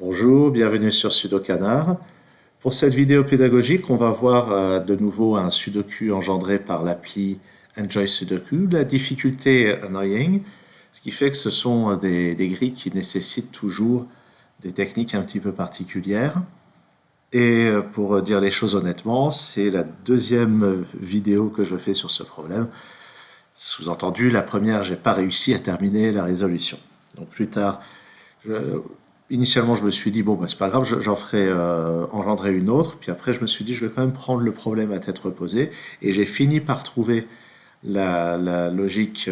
Bonjour, bienvenue sur Sudokanar. Pour cette vidéo pédagogique, on va voir de nouveau un Sudoku engendré par l'appli Enjoy Sudoku. La difficulté est annoying, ce qui fait que ce sont des grilles qui nécessitent toujours des techniques un petit peu particulières. Et pour dire les choses honnêtement, c'est la deuxième vidéo que je fais sur ce problème. Sous-entendu, la première, j'ai pas réussi à terminer la résolution. Donc plus tard, je- initialement, je me suis dit, bon, bah, c'est pas grave, j'en ferai engendrer une autre. Puis après, je me suis dit, je vais quand même prendre le problème à tête reposée. Et j'ai fini par trouver la logique,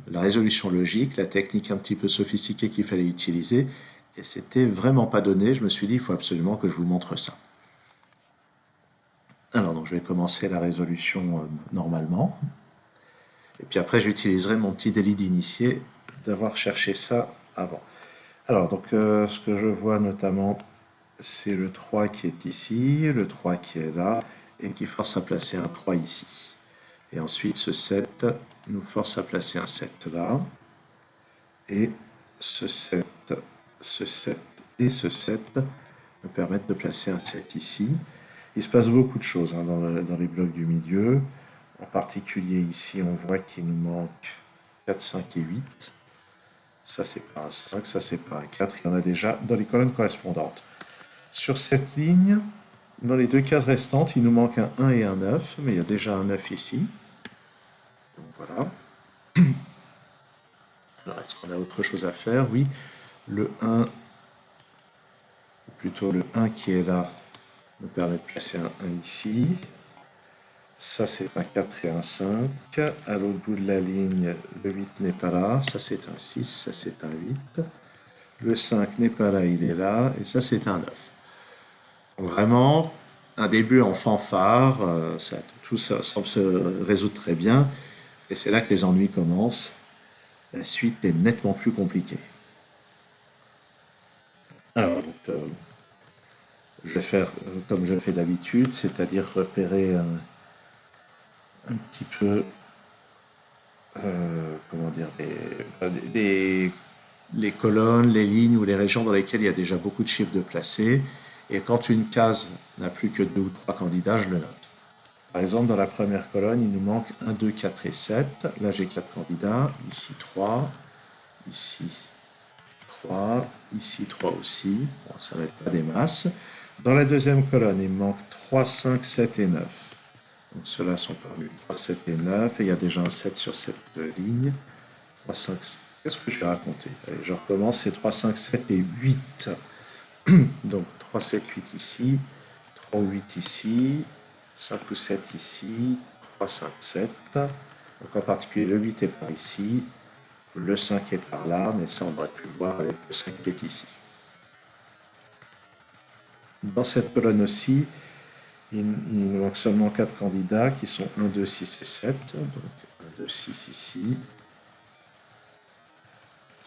la résolution logique, la technique un petit peu sophistiquée qu'il fallait utiliser. Et c'était vraiment pas donné. Je me suis dit, il faut absolument que je vous montre ça. Alors, donc, je vais commencer la résolution normalement. Et puis après, j'utiliserai mon petit délit d'initié d'avoir cherché ça avant. Alors, donc, ce que je vois notamment, c'est le 3 qui est ici, le 3 qui est là, et qui force à placer un 3 ici. Et ensuite, ce 7 nous force à placer un 7 là, et ce 7, ce 7 et ce 7 nous permettent de placer un 7 ici. Il se passe beaucoup de choses hein, dans les blocs du milieu. En particulier ici, on voit qu'il nous manque 4, 5 et 8. Ça, c'est pas un 5, ça, c'est pas un 4. Il y en a déjà dans les colonnes correspondantes. Sur cette ligne, dans les deux cases restantes, il nous manque un 1 et un 9, mais il y a déjà un 9 ici. Donc voilà. Alors, est-ce qu'on a autre chose à faire? Oui. Le 1, ou plutôt le 1 qui est là, nous permet de placer un 1 ici. Ça, c'est un 4 et un 5. À l'autre bout de la ligne, le 8 n'est pas là. Ça, c'est un 6. Ça, c'est un 8. Le 5 n'est pas là, il est là. Et ça, c'est un 9. Donc, vraiment, un début en fanfare. Tout ça semble se résoudre très bien. Et c'est là que les ennuis commencent. La suite est nettement plus compliquée. Alors, donc, je vais faire comme je fais d'habitude, c'est-à-dire repérer un petit peu comment dire, les colonnes, les lignes ou les régions dans lesquelles il y a déjà beaucoup de chiffres de placés. Et quand une case n'a plus que deux ou trois candidats, je le note. Par exemple, dans la première colonne, il nous manque un, 2, 4 et 7. Là, j'ai 4 candidats. Ici 3, ici 3, ici 3 aussi. Bon, ça va être pas des masses. Dans la deuxième colonne, il me manque 3, 5, 7 et 9. Donc ceux-là sont parmi 3, 7 et 9. Et il y a déjà un 7 sur cette ligne. 3, 5, 7. Qu'est-ce que je vais raconter? Allez, je recommence. C'est 3, 5, 7 et 8. Donc 3, 7, 8 ici. 3, 8 ici. 5 ou 7 ici. 3, 5, 7. Donc en particulier, le 8 est par ici. Le 5 est par là. Mais ça, on aurait pu le voir avec le 5 qui est ici. Dans cette colonne aussi, il nous manque seulement 4 candidats qui sont 1, 2, 6 et 7. Donc 1, 2, 6 ici.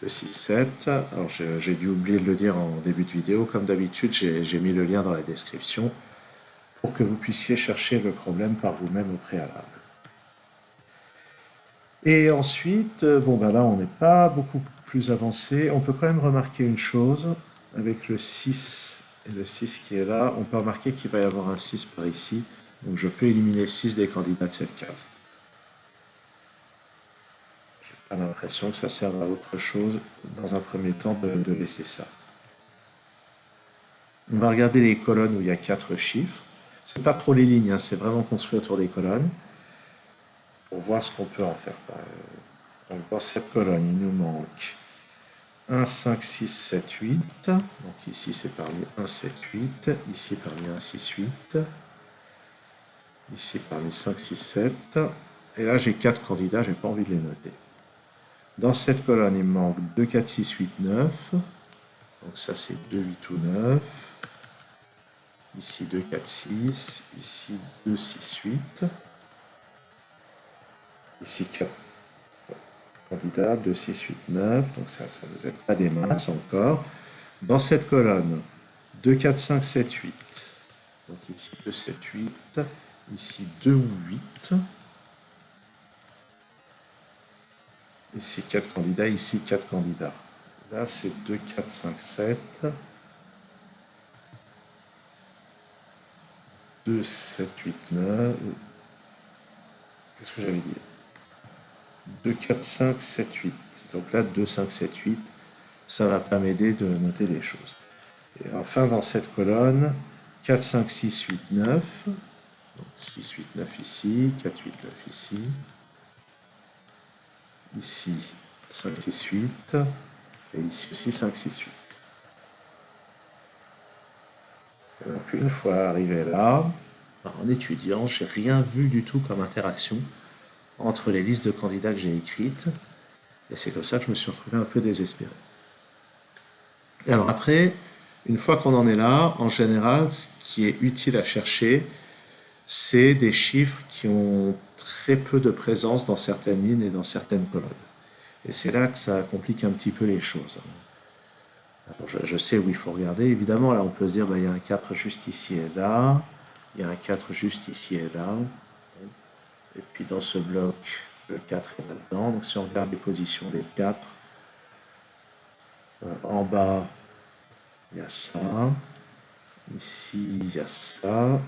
2, 6, 7. Alors j'ai dû oublier de le dire en début de vidéo. Comme d'habitude, j'ai mis le lien dans la description pour que vous puissiez chercher le problème par vous-même au préalable. Et ensuite, bon ben là on n'est pas beaucoup plus avancé. On peut quand même remarquer une chose avec le 6 et le 6 qui est là. On peut remarquer qu'il va y avoir un 6 par ici. Donc je peux éliminer 6 des candidats de cette case. J'ai pas l'impression que ça serve à autre chose dans un premier temps de laisser ça. On va regarder les colonnes où il y a 4 chiffres. C'est pas trop les lignes, hein, c'est vraiment construit autour des colonnes. Pour voir ce qu'on peut en faire. Donc dans cette colonne, il nous manque 1, 5, 6, 7, 8. Donc ici c'est parmi 1, 7, 8. Ici parmi 1, 6, 8. Ici parmi 5, 6, 7. Et là j'ai 4 candidats, j'ai pas envie de les noter. Dans cette colonne, il me manque 2, 4, 6, 8, 9. Donc ça c'est 2, 8 ou 9. Ici 2, 4, 6. Ici 2, 6, 8. Ici 4 candidats, 2, 6, 8, 9. Donc ça ne nous aide pas des masses encore. Dans cette colonne, 2, 4, 5, 7, 8. Donc ici 2, 7, 8. Ici 2 ou 8. Ici 4 candidats, ici 4 candidats. Là c'est 2, 4, 5, 7. 2, 7, 8, 9. Qu'est-ce que j'avais dit? 2, 4, 5, 7, 8. Donc là, 2, 5, 7, 8. Ça ne va pas m'aider de noter les choses. Et enfin, dans cette colonne, 4, 5, 6, 8, 9. Donc 6, 8, 9 ici, 4, 8, 9 ici. Ici, 5, 6, 8. Et ici aussi, 5, 6, 8. Et donc une fois arrivé là, en étudiant, j'ai rien vu du tout comme interaction entre les listes de candidats que j'ai écrites. Et c'est comme ça que je me suis retrouvé un peu désespéré. Et alors après, une fois qu'on en est là, en général, ce qui est utile à chercher, c'est des chiffres qui ont très peu de présence dans certaines lignes et dans certaines colonnes. Et c'est là que ça complique un petit peu les choses. Alors, je sais où il faut regarder. Évidemment, là, on peut se dire, il y a un 4 juste ici et là. Il y a un 4 juste ici et là. Et puis dans ce bloc, le 4 est là-dedans. Donc si on regarde les positions des 4, en bas, il y a ça. Ici, il y a ça.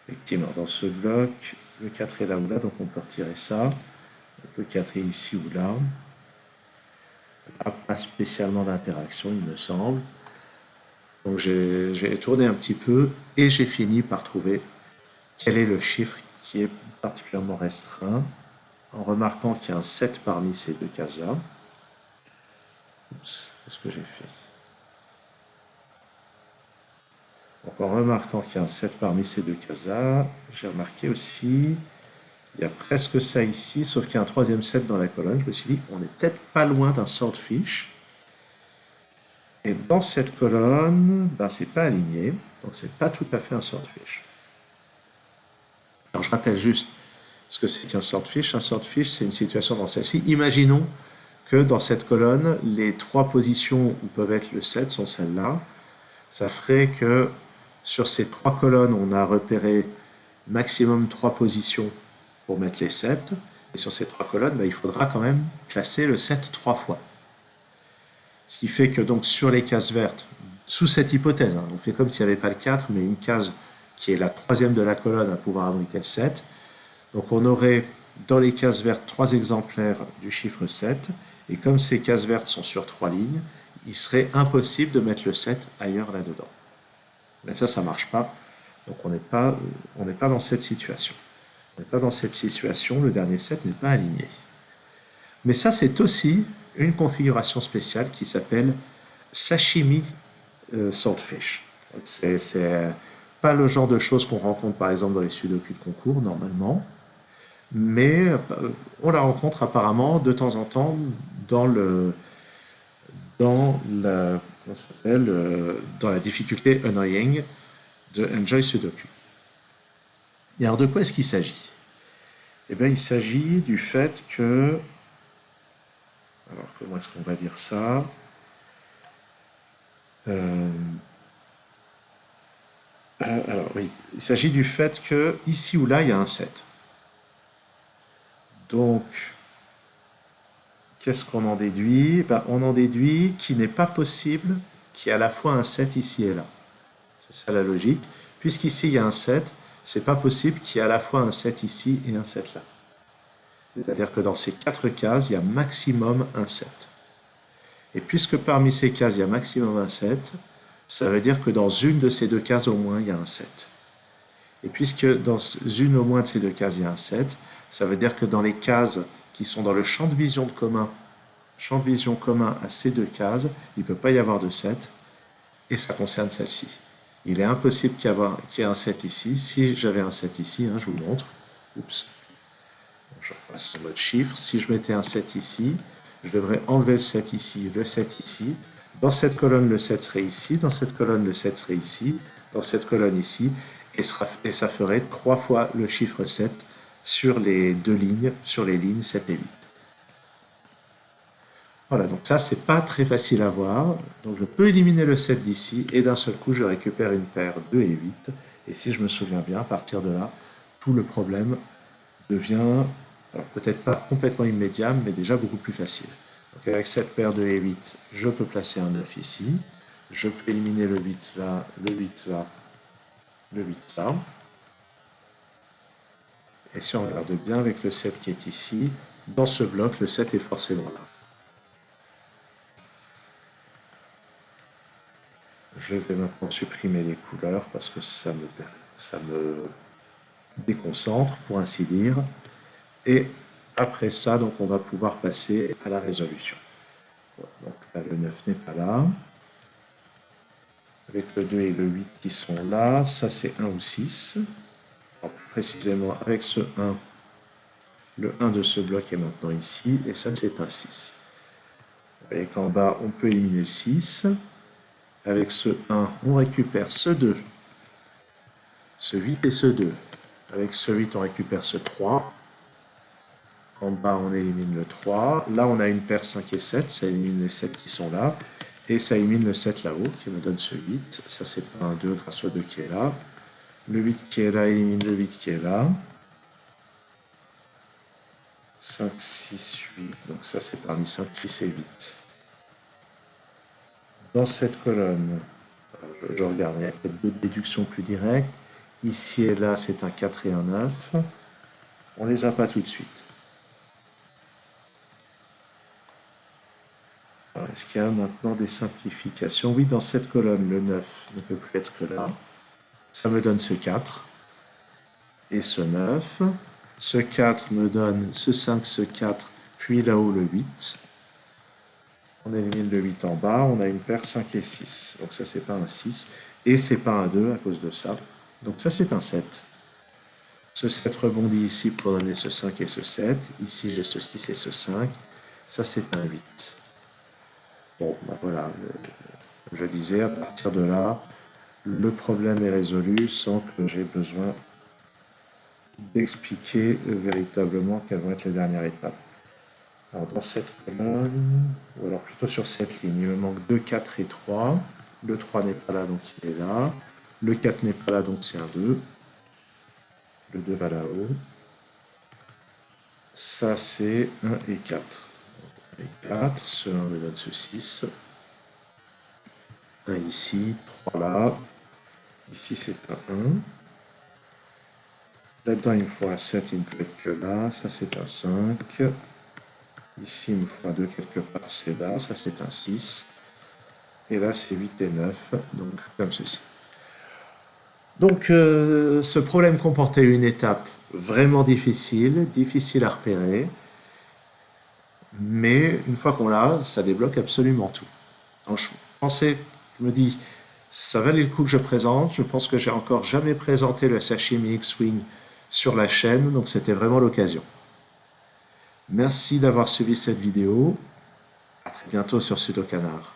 Effectivement, dans ce bloc, le 4 est là ou là, donc on peut retirer ça. Le 4 est ici ou là. Pas spécialement d'interaction, il me semble. Donc j'ai tourné un petit peu et j'ai fini par trouver quel est le chiffre qui est particulièrement restreint, en remarquant qu'il y a un 7 parmi ces deux cases-là. Oups, qu'est-ce que j'ai fait? Donc en remarquant qu'il y a un 7 parmi ces deux cases-là, j'ai remarqué aussi, il y a presque ça ici, sauf qu'il y a un troisième 7 dans la colonne. Je me suis dit, on n'est peut-être pas loin d'un swordfish. Et dans cette colonne, c'est pas aligné, donc c'est pas tout à fait un swordfish. Alors je rappelle juste ce que c'est qu'un swordfish. Un swordfish, c'est une situation dans celle-ci. Imaginons que dans cette colonne, les trois positions où peuvent être le 7 sont celles-là. Ça ferait que sur ces trois colonnes, on a repéré maximum 3 positions pour mettre les 7. Et sur ces trois colonnes, il faudra quand même placer le 7 3 fois. Ce qui fait que donc sur les cases vertes, sous cette hypothèse, on fait comme s'il n'y avait pas le 4, mais une case qui est la troisième de la colonne à pouvoir abriter le 7. Donc on aurait dans les cases vertes 3 exemplaires du chiffre 7. Et comme ces cases vertes sont sur 3 lignes, il serait impossible de mettre le 7 ailleurs là-dedans. Mais ça ne marche pas. Donc on n'est pas dans cette situation. On n'est pas dans cette situation, le dernier 7 n'est pas aligné. Mais ça, c'est aussi une configuration spéciale qui s'appelle sashimi swordfish. C'est pas le genre de choses qu'on rencontre par exemple dans les sudoku de concours normalement, mais on la rencontre apparemment de temps en temps dans la difficulté annoying de Enjoy Sudoku. Et alors de quoi est-ce qu'il s'agit? Eh bien, il s'agit du fait que... Alors, comment est-ce qu'on va dire ça? Alors, oui, il s'agit du fait que ici ou là, il y a un 7. Donc, qu'est-ce qu'on en déduit? On en déduit qu'il n'est pas possible qu'il y ait à la fois un 7 ici et là. C'est ça la logique. Puisqu'ici, il y a un 7, c'est pas possible qu'il y ait à la fois un 7 ici et un 7 là. C'est-à-dire que dans ces 4 cases, il y a maximum un 7. Et puisque parmi ces cases, il y a maximum un 7, ça veut dire que dans une de ces 2 cases au moins, il y a un 7. Et puisque dans une au moins de ces 2 cases, il y a un 7, ça veut dire que dans les cases qui sont dans le champ de vision commun à ces 2 cases, il ne peut pas y avoir de 7, et ça concerne celle-ci. Il est impossible qu'il y ait un 7 ici. Si j'avais un 7 ici, je vous montre. Oups. Je repasse sur mode chiffre. Si je mettais un 7 ici, je devrais enlever le 7 ici, le 7 ici. Dans cette colonne, le 7 serait ici. Dans cette colonne, le 7 serait ici. Dans cette colonne ici. Et ça ferait 3 fois le chiffre 7 sur les 2 lignes, sur les lignes 7 et 8. Voilà, donc ça, c'est pas très facile à voir. Donc je peux éliminer le 7 d'ici, et d'un seul coup, je récupère une paire 2 et 8. Et si je me souviens bien, à partir de là, tout le problème devient, alors peut-être pas complètement immédiat, mais déjà beaucoup plus facile. Donc avec cette paire 2 et 8, je peux placer un 9 ici. Je peux éliminer le 8 là, le 8 là, le 8 là. Et si on regarde bien avec le 7 qui est ici, dans ce bloc, le 7 est forcément là. Je vais maintenant supprimer les couleurs parce que ça me déconcentre, pour ainsi dire. Et après ça, donc, on va pouvoir passer à la résolution. Donc là, le 9 n'est pas là. Avec le 2 et le 8 qui sont là, ça c'est 1 ou 6. Alors, plus précisément, avec ce 1, le 1 de ce bloc est maintenant ici, et ça c'est un 6. Vous voyez qu'en bas, on peut éliminer le 6. Avec ce 1, on récupère ce 2, ce 8 et ce 2. Avec ce 8, on récupère ce 3. En bas, on élimine le 3. Là, on a une paire 5 et 7. Ça élimine les 7 qui sont là. Et ça élimine le 7 là-haut, qui me donne ce 8. Ça, c'est pas un 2 grâce au 2 qui est là. Le 8 qui est là élimine le 8 qui est là. 5, 6, 8. Donc ça, c'est parmi 5, 6 et 8. Dans cette colonne, je regarde, il y a peut-être d'autres déductions plus directes. Ici et là, c'est un 4 et un 9. On ne les a pas tout de suite. Est-ce qu'il y a maintenant des simplifications? Oui, dans cette colonne, le 9 ne peut plus être que là. Ça me donne ce 4 et ce 9. Ce 4 me donne ce 5, ce 4, puis là-haut le 8. On élimine le 8 en bas, on a une paire 5 et 6. Donc ça, c'est pas un 6. Et c'est pas un 2 à cause de ça. Donc ça, c'est un 7. Ce 7 rebondit ici pour donner ce 5 et ce 7. Ici, j'ai ce 6 et ce 5. Ça, c'est un 8. Bon, ben voilà. Comme je disais, à partir de là, le problème est résolu sans que j'ai besoin d'expliquer véritablement quelles vont être les dernières étapes. Alors dans cette colonne, ou alors plutôt sur cette ligne, il me manque 2, 4 et 3. Le 3 n'est pas là, donc il est là. Le 4 n'est pas là, donc c'est un 2. Le 2 va là-haut. Ça, c'est 1 et 4. Donc, 1 et 4, ce 1 me donne ce 6. 1 ici, 3 là. Ici, c'est un 1. Là-dedans, il me faut un 7, il ne peut être que là. Ça, c'est un 5. Ici, il me faut un 2 quelque part, c'est là. Ça, c'est un 6. Et là, c'est 8 et 9. Donc, comme ceci. Donc, ce problème comportait une étape vraiment difficile à repérer. Mais une fois qu'on l'a, ça débloque absolument tout. Donc, je me dis, ça valait le coup que je présente. Je pense que j'ai encore jamais présenté le Sashimi X-Wing sur la chaîne, donc c'était vraiment l'occasion. Merci d'avoir suivi cette vidéo. À très bientôt sur Sudokanar.